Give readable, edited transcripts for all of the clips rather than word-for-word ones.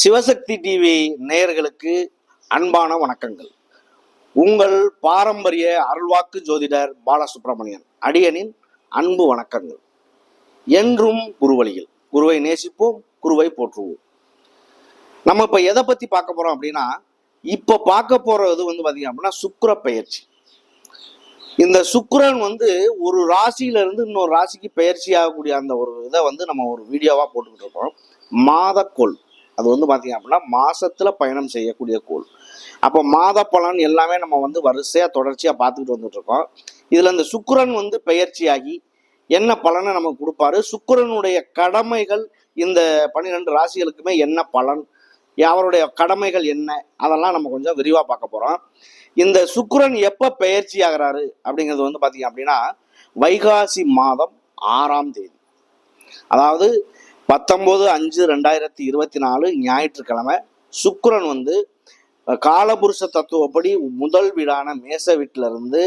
Sivasakthi TV நேயர்களுக்கு அன்பான வணக்கங்கள். உங்கள் பாரம்பரிய அருள்வாக்கு ஜோதிடர் பாலசுப்ரமணியன் அடியனின் அன்பு வணக்கங்கள். என்றும் குருவழியில் குருவை நேசிப்போம், குருவை போற்றுவோம். நம்ம இப்ப எதை பத்தி பார்க்க போறோம் அப்படின்னா, இப்ப பார்க்க போறது பாத்தீங்க அப்படின்னா சுக்கிர பெயர்ச்சி. இந்த சுக்கிரன் ஒரு ராசியில இருந்து இன்னொரு ராசிக்கு பெயர்ச்சி ஆகக்கூடிய அந்த ஒரு இதை நம்ம ஒரு வீடியோவா போட்டுக்கிட்டு இருக்கோம். மாதக்கோள் அது பாத்தீங்க அப்படின்னா மாசத்துல பயணம் செய்யக்கூடிய கோள். அப்போ மாத பலன் எல்லாமே நம்ம வரிசையா தொடர்ச்சியா பார்த்துக்கிட்டு வந்துட்டு இருக்கோம். இதுல இந்த சுக்கிரன் பெயர்ச்சியாகி என்ன பலனை நமக்கு கொடுப்பாரு, சுக்கிரனுடைய கடமைகள் இந்த 12 ராசிகளுக்குமே என்ன பலன், அவருடைய கடமைகள் என்ன, அதெல்லாம் நம்ம கொஞ்சம் விரிவா பார்க்க போறோம். இந்த சுக்கிரன் எப்ப பெயர்ச்சி ஆகிறாரு அப்படிங்கிறது பாத்தீங்க அப்படின்னா வைகாசி மாதம் 6ஆம் தேதி, அதாவது 19/5/2024 ஞாயிற்றுக்கிழமை சுக்கிரன் காலபுருஷ தத்துவப்படி முதல் வீடான மேச வீட்டில இருந்து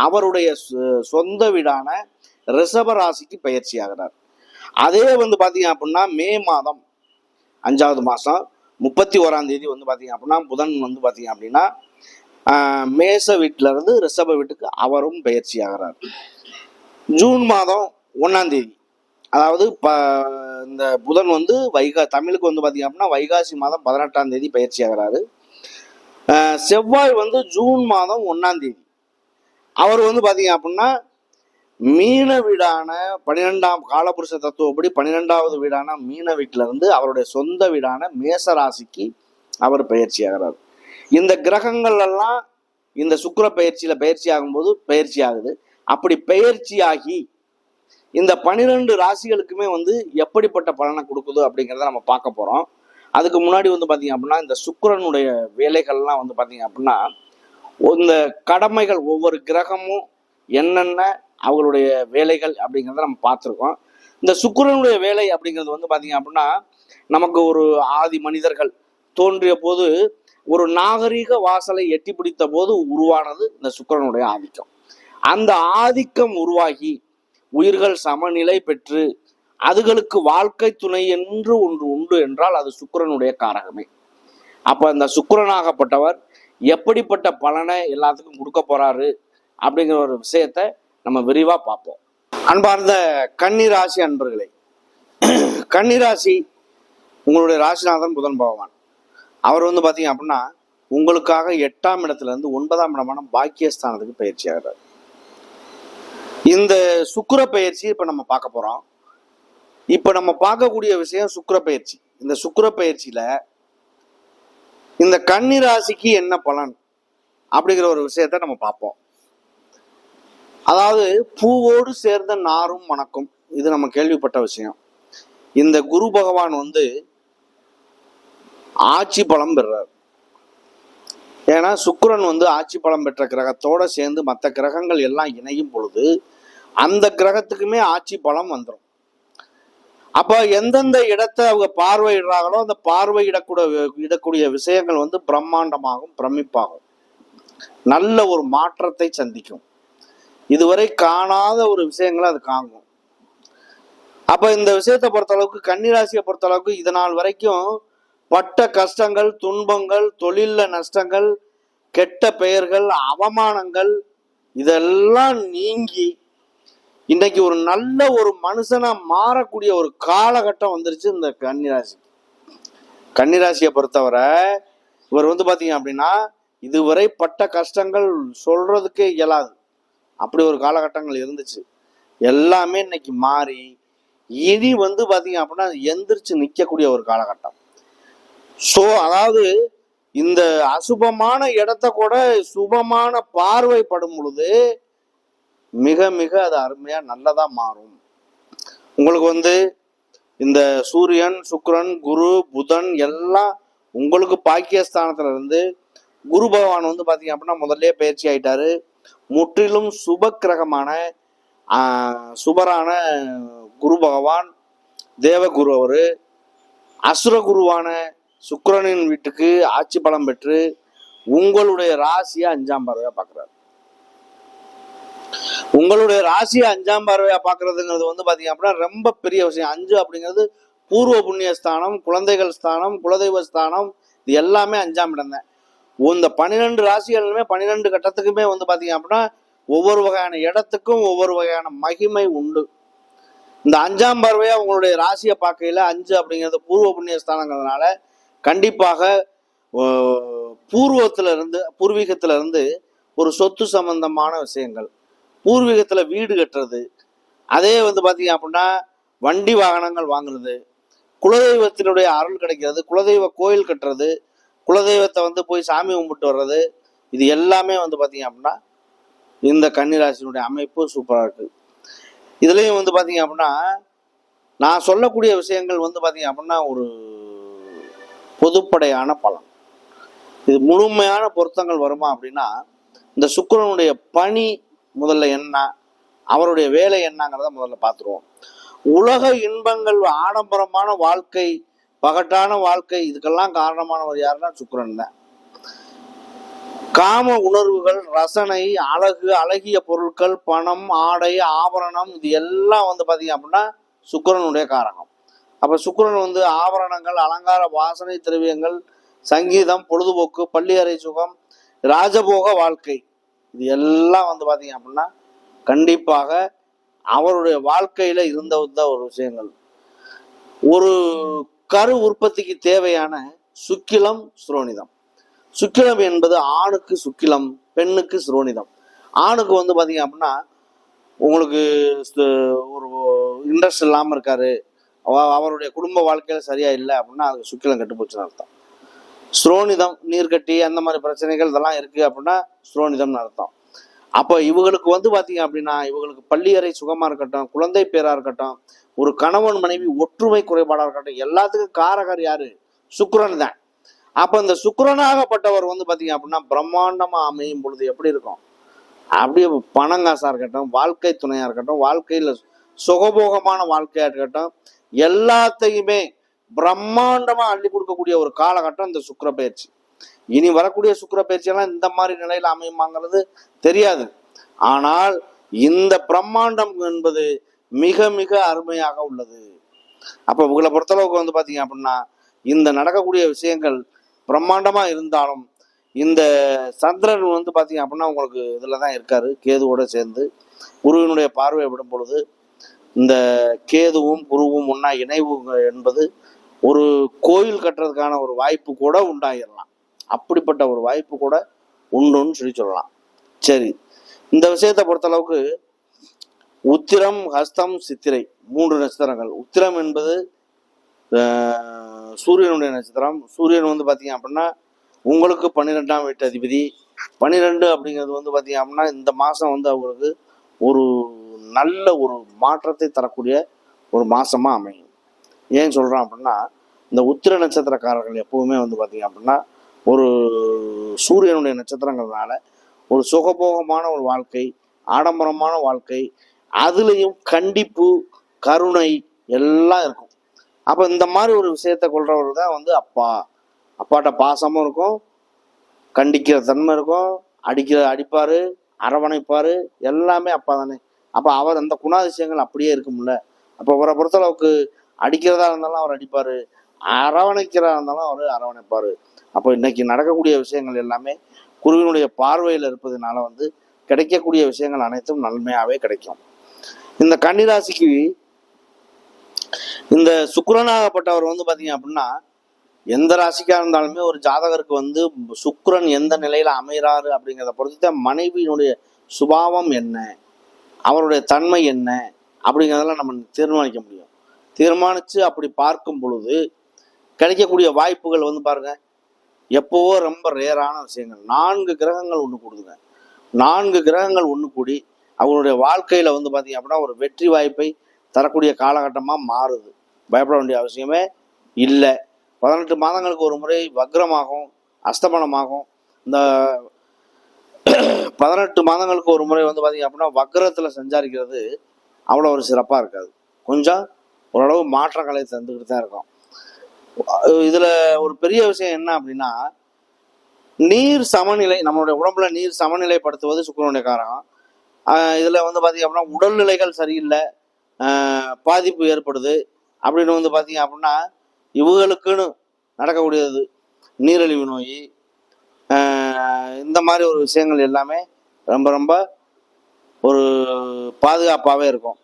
அவருடைய சொந்த வீடான ரிஷப ராசிக்கு பயிற்சி ஆகிறார். அதே பாத்தீங்க அப்படின்னா மே மாதம் 5வது மாசம் 31ஆம் தேதி பாத்தீங்க அப்படின்னா புதன் பாத்தீங்க அப்படின்னா மேச வீட்டில இருந்து ரிஷப வீட்டுக்கு அவரும் பயிற்சி ஆகிறார். ஜூன் மாதம் 1ஆம் தேதி, அதாவது இந்த புதன் தமிழுக்கு பாத்தீங்க அப்படின்னா வைகாசி மாதம் 18ஆம் தேதி பயிற்சி ஆகிறாரு. செவ்வாய் ஜூன் மாதம் 1ஆம் தேதி அவர் பாத்தீங்க அப்படின்னா மீன வீடான 12ஆம் காலபுருஷ தத்துவப்படி 12வது வீடான மீன வீட்டில இருந்து அவருடைய சொந்த வீடான மேச ராசிக்கு அவர் பயிற்சி ஆகிறார். இந்த கிரகங்கள் எல்லாம் இந்த சுக்கிர பயிற்சியில பயிற்சி ஆகும்போது பயிற்சி ஆகுது. அப்படி பயிற்சி ஆகி இந்த 12 ராசிகளுக்குமே எப்படிப்பட்ட பலனை கொடுக்குது அப்படிங்கிறத நம்ம பார்க்க போறோம். அதுக்கு முன்னாடி பாத்தீங்க அப்படின்னா இந்த சுக்கிரனுடைய வேலைகள்லாம் பாத்தீங்க அப்படின்னா இந்த கடமைகள் ஒவ்வொரு கிரகமும் என்னென்ன அவங்களுடைய வேலைகள் அப்படிங்கிறத நம்ம பார்த்துருக்கோம். இந்த சுக்கிரனுடைய வேலை அப்படிங்கிறது பாத்தீங்க அப்படின்னா நமக்கு ஒரு ஆதி மனிதர்கள் தோன்றிய போது ஒரு நாகரிக வாசலை எட்டி பிடித்த போது உருவானது இந்த சுக்கிரனுடைய ஆதிக்கம். அந்த ஆதிக்கம் உருவாகி உயிர்கள் சமநிலை பெற்று அதுகளுக்கு வாழ்க்கை துணை என்று ஒன்று உண்டு என்றால் அது சுக்கிரனுடைய காரகமே. அப்ப அந்த சுக்கிரனாகப்பட்டவர் எப்படிப்பட்ட பலனை எல்லாத்துக்கும் கொடுக்க போறாரு அப்படிங்கிற ஒரு விஷயத்த நம்ம விரிவா பார்ப்போம். அன்பார்ந்த கன்னிராசி அன்பர்களே, கன்னிராசி உங்களுடைய ராசிநாதன் புதன் பகவான். அவர் பாத்தீங்க அப்படின்னா உங்களுக்காக 8ஆம் இடத்துல இருந்து 9ஆம் இடமான பாக்கியஸ்தானத்துக்கு பயிற்சி ஆகிறார். இந்த சுக்கிர பயிற்சி இப்ப நம்ம பார்க்க போறோம். இப்ப நம்ம பார்க்கக்கூடிய விஷயம் சுக்கிர பயிற்சி. இந்த சுக்கிர பயிற்சியில இந்த கன்னி ராசிக்கு என்ன பலன் அப்படிங்கிற ஒரு விஷயத்த நம்ம பார்ப்போம். அதாவது பூவோடு சேர்ந்த நாரும் மணக்கும், இது நம்ம கேள்விப்பட்ட விஷயம். இந்த குரு பகவான் ஆட்சி பலம் பெறார். ஏன்னா சுக்கிரன் ஆட்சி பலம் பெற்ற கிரகத்தோட சேர்ந்து மற்ற கிரகங்கள் எல்லாம் இணையும் பொழுது அந்த கிரகத்துக்குமே ஆட்சி பலம் வந்துடும். அப்ப எந்தெந்த இடத்தை அவங்க பார்வையிடுறாங்களோ அந்த இடக்கூடிய விஷயங்கள் பிரம்மாண்டமாகும், பிரமிப்பாகும், நல்ல ஒரு மாற்றத்தை சந்திக்கும். இதுவரை காணாத ஒரு விஷயங்களை அது காங்கும். அப்ப இந்த விஷயத்தை பொறுத்த அளவுக்கு கன்னிராசியை பொறுத்த அளவுக்கு இதனால் வரைக்கும் பட்ட கஷ்டங்கள், துன்பங்கள், தொழில நஷ்டங்கள், கெட்ட பெயர்கள், அவமானங்கள் இதெல்லாம் நீங்கி இன்னைக்கு ஒரு நல்ல ஒரு மனுஷனா மாறக்கூடிய ஒரு காலகட்டம் வந்துருச்சு இந்த கன்னிராசி. கன்னிராசியை பொறுத்தவரை இவர் பாத்தீங்க அப்படின்னா இதுவரை பட்ட கஷ்டங்கள் சொல்றதுக்கே இயலாது, அப்படி ஒரு காலகட்டங்கள் இருந்துச்சு. எல்லாமே இன்னைக்கு மாறி இனி பாத்தீங்க அப்படின்னா எந்திரிச்சு நிக்கக்கூடிய ஒரு காலகட்டம். சோ அதாவது இந்த அசுபமான இடத்த கூட சுபமான பார்வைப்படும் பொழுது மிக மிக அது அருமையா நல்லதா மாறும். உங்களுக்கு இந்த சூரியன், சுக்கிரன், குரு, புதன் எல்லாம் உங்களுக்கு பாக்கியஸ்தானத்துல இருந்து குரு பகவான் பாத்தீங்க அப்படின்னா முதல்ல பயிற்சி ஆயிட்டாரு. முற்றிலும் சுப கிரகமான சுபரான குரு பகவான் தேவகுரு அவரு அசுர குருவான சுக்கிரனின் வீட்டுக்கு ஆட்சி பலம் பெற்று உங்களுடைய ராசியை 5ஆம் பார்வையா பாக்குறாரு. உங்களுடைய ராசியை 5ஆம் பார்வையா பாக்குறதுங்கிறது பாத்தீங்க அப்படின்னா ரொம்ப பெரிய விஷயம். 5 அப்படிங்கிறது பூர்வ புண்ணிய ஸ்தானம், குழந்தைகள் ஸ்தானம், குலதெய்வ ஸ்தானம், இது எல்லாமே 5ஆம் இடம் தான். இந்த 12 ராசிகளுமே 12 கட்டத்துக்குமே வந்து பார்த்தீங்க அப்படின்னா ஒவ்வொரு வகையான இடத்துக்கும் ஒவ்வொரு வகையான மகிமை உண்டு. இந்த 5ஆம் பார்வையா உங்களுடைய ராசியை பார்க்கையில 5 அப்படிங்கிறது பூர்வ புண்ணிய ஸ்தானங்கிறதுனால கண்டிப்பாக பூர்வீகத்துல இருந்து ஒரு சொத்து சம்பந்தமான விஷயங்கள், பூர்வீகத்துல வீடு கட்டுறது, அதே வந்து பார்த்தீங்க அப்படின்னா வண்டி வாகனங்கள் வாங்குறது, குலதெய்வத்தினுடைய அருள் கிடைக்கிறது, குலதெய்வ கோயில் கட்டுறது, குலதெய்வத்தை வந்து போய் சாமி கும்பிட்டு வர்றது, இது எல்லாமே வந்து பார்த்தீங்க அப்படின்னா இந்த கன்னிராசினுடைய அமைப்பு சூப்பராக இருக்கு. இதுலேயும் வந்து பார்த்தீங்க அப்படின்னா நான் சொல்லக்கூடிய விஷயங்கள் வந்து பார்த்தீங்க அப்படின்னா ஒரு பொதுப்படையான பலன். இது முழுமையான பொருத்தங்கள் வருமா அப்படின்னா இந்த சுக்கிரனுடைய பணி முதல்ல என்ன, அவருடைய வேலை என்னங்கிறத முதல்ல பார்த்துருவோம். உலக இன்பங்கள், ஆடம்பரமான வாழ்க்கை, பகட்டான வாழ்க்கை, இதுக்கெல்லாம் காரணமானவர் யாருன்னா சுக்கிரன் தான். காம உணர்வுகள், ரசனை, அழகு, அழகிய பொருட்கள், பணம், ஆடை, ஆபரணம், இது எல்லாம் வந்து பார்த்தீங்க அப்படின்னா சுக்கிரனுடைய காரகம். அப்போ சுக்கிரன் வந்து ஆபரணங்கள், அலங்கார, வாசனை திரவியங்கள், சங்கீதம், பொழுதுபோக்கு, பள்ளியறை சுகம், ராஜபோக வாழ்க்கை, இது எல்லாம் வந்து பார்த்தீங்க அப்படின்னா கண்டிப்பாக அவருடைய வாழ்க்கையில இருந்த ஒரு விஷயங்கள். ஒரு கரு உற்பத்திக்கு தேவையான சுக்கிலம், சுரோனிதம். சுக்கிலம் என்பது ஆணுக்கு சுக்கிலம், பெண்ணுக்கு சுரோனிதம். ஆணுக்கு வந்து பார்த்தீங்க அப்படின்னா உங்களுக்கு ஒரு இன்ட்ரெஸ்ட் இல்லாமல் இருக்காரு, அவருடைய குடும்ப வாழ்க்கையில சரியா இல்லை அப்படின்னா அதுக்கு சுக்கிலம் கட்டுப்போச்சுன்னு அர்த்தம். சுரோனிதம், நீர்க்கட்டி, அந்த மாதிரி பிரச்சனைகள் இதெல்லாம் இருக்கு அப்படின்னா சுரோனிதம்னு அர்த்தம். அப்போ இவங்களுக்கு வந்து பார்த்தீங்க அப்படின்னா இவங்களுக்கு பள்ளியறை சுகமா இருக்கட்டும், குழந்தை பேரா இருக்கட்டும், ஒரு கணவன் மனைவி ஒற்றுமை குறைபாடாக இருக்கட்டும், எல்லாத்துக்கும் காரகர் யாரு? சுக்கிரன் தான். அப்போ இந்த சுக்கிரனாகப்பட்டவர் வந்து பார்த்தீங்க அப்படின்னா பிரம்மாண்டமா அமையும் பொழுது எப்படி இருக்கும்? அப்படியே பணங்காசா இருக்கட்டும், வாழ்க்கை துணையா இருக்கட்டும், வாழ்க்கையில சுகபோகமான வாழ்க்கையா இருக்கட்டும், எல்லாத்தையுமே பிரம்மாண்டமா அள்ளி கொடுக்கக்கூடிய ஒரு காலகட்டம் இந்த சுக்கிர பயிற்சி. இனி வரக்கூடிய சுக்கிர பயிற்சியெல்லாம் இந்த மாதிரி நிலையில அமையுமாங்கிறது தெரியாது. ஆனால் இந்த பிரம்மாண்டம் என்பது மிக மிக அருமையாக உள்ளது. அப்ப உங்களை பொறுத்தளவுக்கு வந்து பாத்தீங்க அப்படின்னா இந்த நடக்கக்கூடிய விஷயங்கள் பிரம்மாண்டமா இருந்தாலும் இந்த சந்திரன் வந்து பாத்தீங்க அப்படின்னா உங்களுக்கு இதுலதான் இருக்காரு, கேதுவோட சேர்ந்து. குருவினுடைய பார்வை விடும் பொழுது இந்த கேதுவும் குருவும் ஒன்னா இணைவு என்பது ஒரு கோயில் கட்டுறதுக்கான ஒரு வாய்ப்பு கூட உண்டாயிடலாம். அப்படிப்பட்ட ஒரு வாய்ப்பு கூட உண்டுன்னு சொல்லலாம். சரி, இந்த விஷயத்தை பொறுத்தளவுக்கு உத்திரம், ஹஸ்தம், சித்திரை 3 நட்சத்திரங்கள். உத்திரம் என்பது சூரியனுடைய நட்சத்திரம். சூரியன் வந்து பார்த்தீங்க அப்படின்னா உங்களுக்கு 12ஆம் வீட்டு அதிபதி. 12 அப்படிங்கிறது வந்து பார்த்தீங்க அப்படின்னா இந்த மாதம் வந்து அவங்களுக்கு ஒரு நல்ல ஒரு மாற்றத்தை தரக்கூடிய ஒரு மாசமா அமையும். ஏன் சொல்றோம் அப்படின்னா இந்த உத்திர நட்சத்திரக்காரர்கள் எப்பவுமே வந்து பார்த்தீங்க அப்படின்னா ஒரு சூரியனுடைய நட்சத்திரங்கிறதுனால ஒரு சுகபோகமான ஒரு வாழ்க்கை, ஆடம்பரமான வாழ்க்கை, அதுலேயும் கண்டிப்பு, கருணை எல்லாம் இருக்கும். அப்போ இந்த மாதிரி ஒரு விஷயத்தை கொள்றவர் தான் வந்து அப்பாட்ட பாசமும் இருக்கும், கண்டிக்கிற தன்மை இருக்கும், அடிப்பாரு, அரவணைப்பாரு, எல்லாமே அப்பா தானே. அப்போ அவர் அந்த குணாதிசயங்கள் அப்படியே இருக்கும்ல. அப்போ அவரை பொறுத்தளவுக்கு அடிக்கிறதா இருந்தாலும் அவர் அடிப்பாரு, அரவணைக்கிறதா இருந்தாலும் அவர் அரவணைப்பாரு. அப்போ இன்னைக்கு நடக்கக்கூடிய விஷயங்கள் எல்லாமே குருவினுடைய பார்வையில் இருப்பதனால வந்து கிடைக்கக்கூடிய விஷயங்கள் அனைத்தும் நன்மையாவே கிடைக்கும். இந்த கன்னிராசிக்கு இந்த சுக்கிரனாகப்பட்டவர் வந்து பாத்தீங்க அப்படின்னா எந்த ராசிக்கா இருந்தாலுமே ஒரு ஜாதகருக்கு வந்து சுக்கிரன் எந்த நிலையில அமைகிறாரு அப்படிங்கிறத பொறுத்து மனைவியினுடைய சுபாவம் என்ன, அவருடைய தன்மை என்ன அப்படிங்கிறதெல்லாம் நம்ம தீர்மானிக்க முடியும். தீர்மானிச்சு அப்படி பார்க்கும் பொழுது கிடைக்கக்கூடிய வாய்ப்புகள் வந்து பாருங்க எப்போவோ ரொம்ப ரேரான விஷயங்கள். 4 கிரகங்கள் ஒன்று கூடுதுங்க. 4 கிரகங்கள் ஒன்று கூடி அவங்களுடைய வாழ்க்கையில வந்து பார்த்தீங்க அப்படின்னா ஒரு வெற்றி வாய்ப்பை தரக்கூடிய காலகட்டமாக மாறுது. பயப்பட வேண்டிய அவசியமே இல்லை. 18 மாதங்களுக்கு ஒரு முறை வக்ரமாகும், அஸ்தமனமாகும். இந்த 18 மாதங்களுக்கு ஒரு முறை வந்து பார்த்தீங்க அப்படின்னா வக்ரத்தில் சஞ்சாரிக்கிறது அவ்வளோ ஒரு சிறப்பாக இருக்காது. கொஞ்சம் ஓரளவு மாற்றங்களை தந்துக்கிட்டு தான் இருக்கும். இதுல ஒரு பெரிய விஷயம் என்ன அப்படின்னா நீர் சமநிலை, நம்மளுடைய உடம்புல நீர் சமநிலைப்படுத்துவது சுக்கிரனுடைய காரகம். இதுல வந்து பாத்தீங்க அப்படின்னா உடல்நிலைகள் சரியில்லை, பாதிப்பு ஏற்படுது. அப்படின்னு வந்து பார்த்தீங்க அப்படின்னா இவங்களுக்குன்னு நடக்கக்கூடியது நீரிழிவு நோய், இந்த மாதிரி ஒரு விஷயங்கள் எல்லாமே ரொம்ப ரொம்ப ஒரு பாதுகாப்பாகவே இருக்கும்.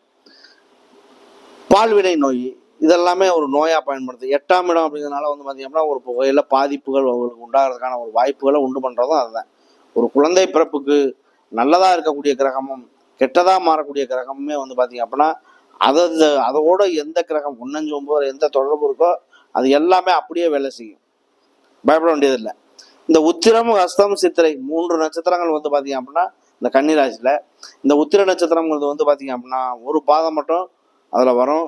பால்வினை நோய் இதெல்லாமே ஒரு நோயாக பயன்படுது. 8ஆம் இடம் அப்படிங்கிறதுனால வந்து பார்த்தீங்கன்னா ஒரு வகையில் பாதிப்புகள் அவங்களுக்கு உண்டாகிறதுக்கான ஒரு வாய்ப்புகளை உண்டு பண்ணுறதும் அதுதான். ஒரு குழந்தை பிறப்புக்கு நல்லதாக இருக்கக்கூடிய கிரகமும் கெட்டதாக மாறக்கூடிய கிரகமுமே வந்து பார்த்தீங்க அப்படின்னா அதோட எந்த கிரகம் 1-9 எந்த தொடர்பு இருக்கோ அது எல்லாமே அப்படியே வேலை செய்யும், பயப்பட வேண்டியதில்லை. இந்த உத்திரம், ஹஸ்தம், சித்திரை 3 நட்சத்திரங்கள் வந்து பார்த்தீங்க அப்படின்னா இந்த கன்னிராசியில் இந்த உத்திர நட்சத்திரங்கிறது வந்து பார்த்தீங்க அப்படின்னா ஒரு பாதம் மட்டும் அதில் வரும்.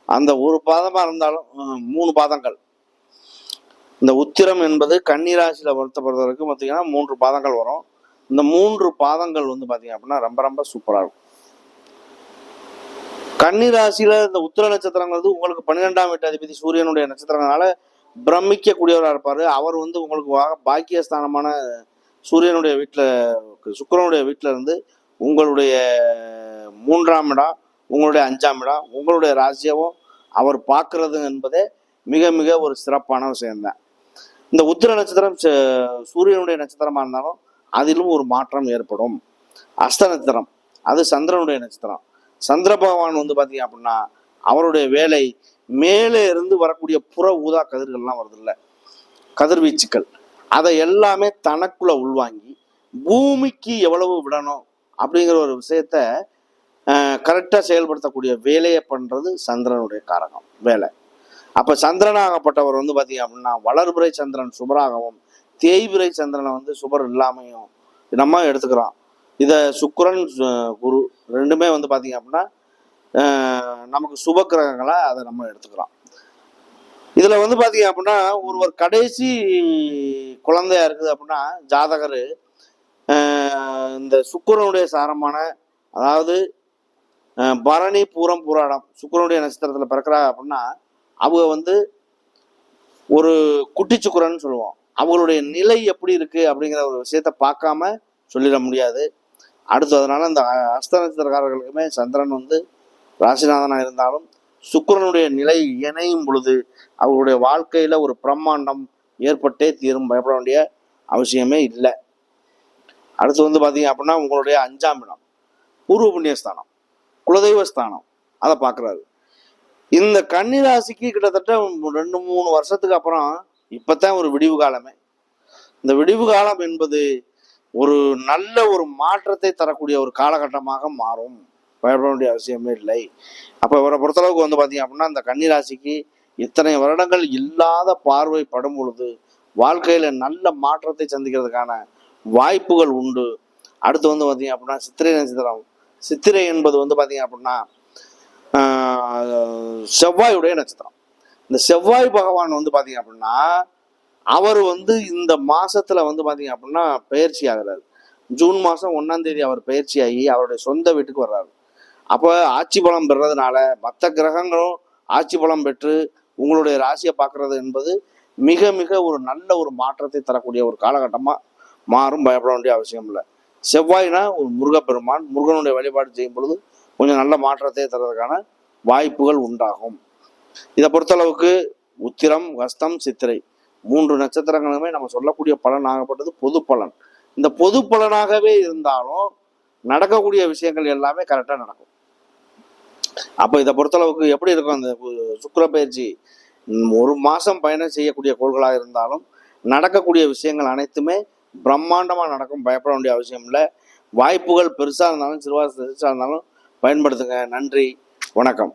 அந்த ஒரு பாதமாக இருந்தாலும் 3 பாதங்கள். இந்த உத்திரம் என்பது கன்னிராசியில் பொறுத்த வரைக்கும் பார்த்தீங்கன்னா 3 பாதங்கள் வரும். இந்த 3 பாதங்கள் வந்து பார்த்தீங்க அப்படின்னா ரொம்ப ரொம்ப சூப்பராக இருக்கும். கன்னிராசியில் இந்த உத்திர நட்சத்திரங்கிறது உங்களுக்கு 12ஆம் வீட்டு அதிபதி சூரியனுடைய நட்சத்திரங்களால பிரமிக்கக்கூடியவராக இருப்பார். அவர் வந்து உங்களுக்கு பாக்கியஸ்தானமான சூரியனுடைய வீட்டில் சுக்கிரனுடைய வீட்டில் இருந்து உங்களுடைய 3ஆம் இடம், உங்களுடைய 5ஆம் இடம், உங்களுடைய ராசியவும் அவர் பார்க்கறது என்பதே மிக மிக ஒரு சிறப்பான விஷயம்தான். இந்த உத்திர நட்சத்திரம் சூரியனுடைய நட்சத்திரமாக இருந்தாலும் அதிலும் ஒரு மாற்றம் ஏற்படும். அஸ்த நட்சத்திரம் அது சந்திரனுடைய நட்சத்திரம். சந்திர பகவான் வந்து பார்த்தீங்க அப்படின்னா அவருடைய வேலை மேலே இருந்து வரக்கூடிய புற ஊதா கதிர்கள்லாம் வருது இல்லை, கதிர்வீச்சுக்கள், அதை எல்லாமே தனக்குள்ள உள்வாங்கி பூமிக்கு எவ்வளவு விடணும் அப்படிங்கிற ஒரு விஷயத்த கரெக்டாக செயல்படுத்தக்கூடிய வேலையை பண்ணுறது சந்திரனுடைய காரகம் வேலை. அப்போ சந்திரனாகப்பட்டவர் வந்து பார்த்தீங்க அப்படின்னா வளர்பிறை சந்திரன் சுபராகவும் தேய்பிறை சந்திரனை வந்து சுபர் இல்லாமையும் நம்ம எடுத்துக்கிறோம். இதை சுக்கிரன் குரு ரெண்டுமே வந்து பார்த்தீங்க அப்படின்னா நமக்கு சுப கிரகங்களாக அதை நம்ம எடுத்துக்கிறோம். இதில் வந்து பார்த்தீங்க அப்படின்னா ஒருவர் கடைசி குழந்தையா இருக்குது அப்படின்னா ஜாதகர் இந்த சுக்கிரனுடைய சாரமான அதாவது பரணி பூரம் பூராடம் சுக்கிரனுடைய நட்சத்திரத்தில் பிறக்கிறாங்க அப்படின்னா அவங்க வந்து ஒரு குட்டி சுக்கிரன்னு சொல்லுவோம். அவங்களுடைய நிலை எப்படி இருக்குது அப்படிங்கிற ஒரு விஷயத்த பார்க்காம சொல்லிட முடியாது. அடுத்து அதனால இந்த அஸ்த நட்சத்திரக்காரர்களுக்குமே சந்திரன் வந்து ராசிநாதனாக இருந்தாலும் சுக்கிரனுடைய நிலை இணையும் பொழுது அவர்களுடைய வாழ்க்கையில் ஒரு பிரம்மாண்டம் ஏற்பட்டே தீரும், பயப்பட வேண்டிய அவசியமே இல்லை. அடுத்து வந்து பார்த்தீங்க அப்படின்னா உங்களுடைய 5ஆம் இடம் பூர்வ புண்ணியஸ்தானம், குலதெய்வஸ்தானம், அதை பார்க்குறாரு. இந்த கன்னிராசிக்கு கிட்டத்தட்ட 2-3 வருஷத்துக்கு அப்புறம் இப்போத்தான் ஒரு விடிவு காலமே. இந்த விடிவு காலம் என்பது ஒரு நல்ல ஒரு மாற்றத்தை தரக்கூடிய ஒரு காலகட்டமாக மாறும், பயப்பட வேண்டிய அவசியமே இல்லை. அப்போ இவரை பொறுத்தளவுக்கு வந்து பார்த்தீங்க அப்படின்னா இந்த கன்னிராசிக்கு இத்தனை வருடங்கள் இல்லாத பார்வை படும் பொழுது வாழ்க்கையில் நல்ல மாற்றத்தை சந்திக்கிறதுக்கான வாய்ப்புகள் உண்டு. அடுத்து வந்து பார்த்தீங்க அப்படின்னா சித்திரை நட்சத்திரம். சித்திரை என்பது வந்து பார்த்தீங்க அப்படின்னா செவ்வாயுடைய நட்சத்திரம். இந்த செவ்வாய் பகவான் வந்து பார்த்தீங்க அப்படின்னா அவர் வந்து இந்த மாசத்துல வந்து பார்த்தீங்க அப்படின்னா பயிற்சி ஆகிறார். ஜூன் மாதம் 1ஆம் தேதி அவர் பயிற்சியாகி அவருடைய சொந்த வீட்டுக்கு வர்றாரு. அப்போ ஆட்சி பலம் பெறதுனால மற்ற கிரகங்களும் ஆட்சி பலம் பெற்று உங்களுடைய ராசியை பார்க்கறது என்பது மிக மிக ஒரு நல்ல ஒரு மாற்றத்தை தரக்கூடிய ஒரு காலகட்டமாக மாறும், பயப்பட வேண்டிய அவசியம் இல்லை. செவ்வாய்னா ஒரு முருகப்பெருமான், முருகனுடைய வழிபாடு செய்யும் பொழுது கொஞ்சம் நல்ல மாற்றத்தை தரதுக்கான வாய்ப்புகள் உண்டாகும். இதை பொறுத்தளவுக்கு உத்திரம், ஹஸ்தம், சித்திரை 3 நட்சத்திரங்களுமே நம்ம சொல்லக்கூடிய பலன் ஆகப்பட்டது பொது பலன். இந்த பொது பலனாகவே இருந்தாலும் நடக்கக்கூடிய விஷயங்கள் எல்லாமே கரெக்டாக நடக்கும். அப்போ இதை பொறுத்தளவுக்கு எப்படி இருக்கும் அந்த சுக்கிர பயிற்சி 1 மாதம் பயணம் செய்யக்கூடிய கோள்களாக இருந்தாலும் நடக்கக்கூடிய விஷயங்கள் அனைத்துமே பிரம்மாண்டமாக நடக்கும், பயப்பட வேண்டிய அவசியம் இல்லை. வாய்ப்புகள் பெருசாக இருந்தாலும் சிறுசாக இருந்தாலும் பயன்படுத்துங்க. நன்றி, வணக்கம்.